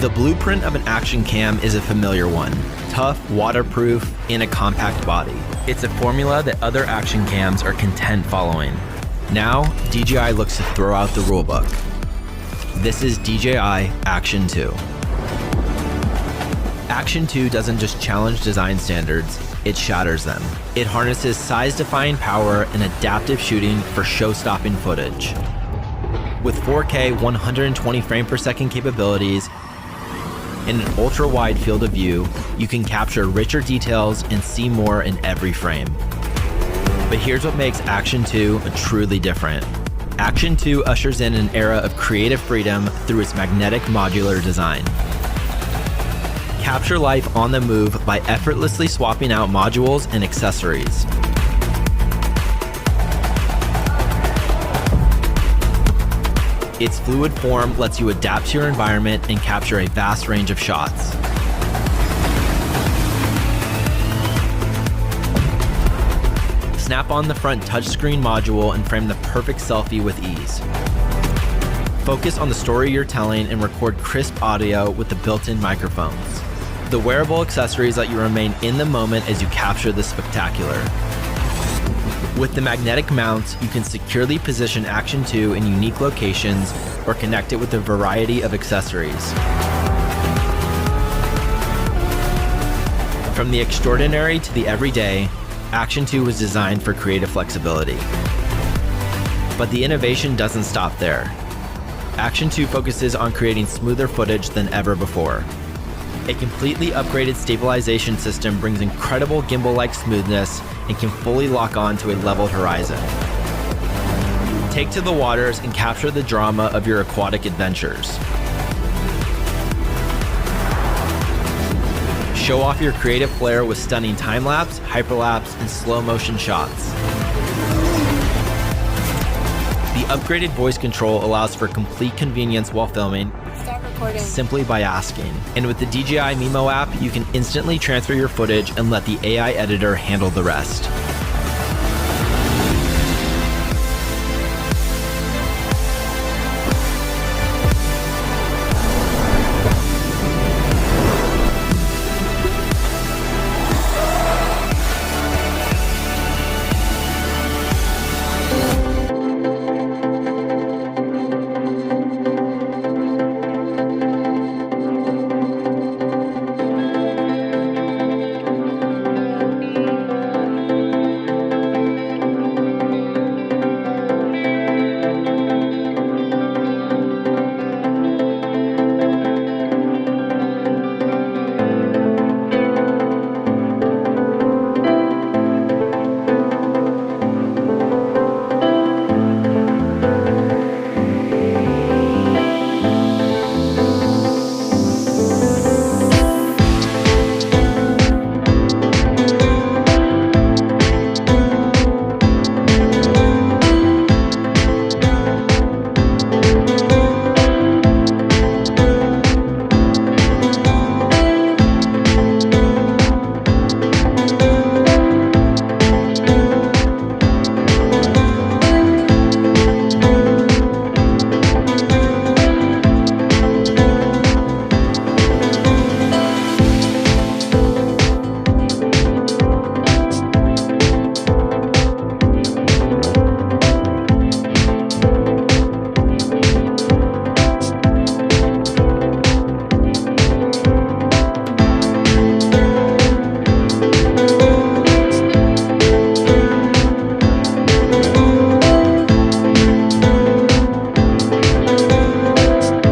The blueprint of an action cam is a familiar one. Tough, waterproof, in a compact body. It's a formula that other action cams are content following. Now, DJI looks to throw out the rulebook. This is DJI Action 2. Action 2 doesn't just challenge design standards, it shatters them. It harnesses size-defying power and adaptive shooting for show-stopping footage. With 4K 120 frame per second capabilities and an ultra-wide field of view, you can capture richer details and see more in every frame. But here's what makes Action 2 truly different. Action 2 ushers in an era of creative freedom through its magnetic modular design. Capture life on the move by effortlessly swapping out modules and accessories. Its fluid form lets you adapt to your environment and capture a vast range of shots. Snap on the front touchscreen module and frame the perfect selfie with ease. Focus on the story you're telling and record crisp audio with the built-in microphones. The wearable accessories let you remain in the moment as you capture the spectacular. With the magnetic mounts, you can securely position Action 2 in unique locations or connect it with a variety of accessories. From the extraordinary to the everyday, Action 2 was designed for creative flexibility. But the innovation doesn't stop there. Action 2 focuses on creating smoother footage than ever before. A completely upgraded stabilization system brings incredible gimbal-like smoothness and can fully lock on to a leveled horizon. Take to the waters and capture the drama of your aquatic adventures. Show off your creative flair with stunning time-lapse, hyperlapse, and slow-motion shots. The upgraded voice control allows for complete convenience while filming, simply by asking. And with the DJI Mimo app, you can instantly transfer your footage and let the AI editor handle the rest.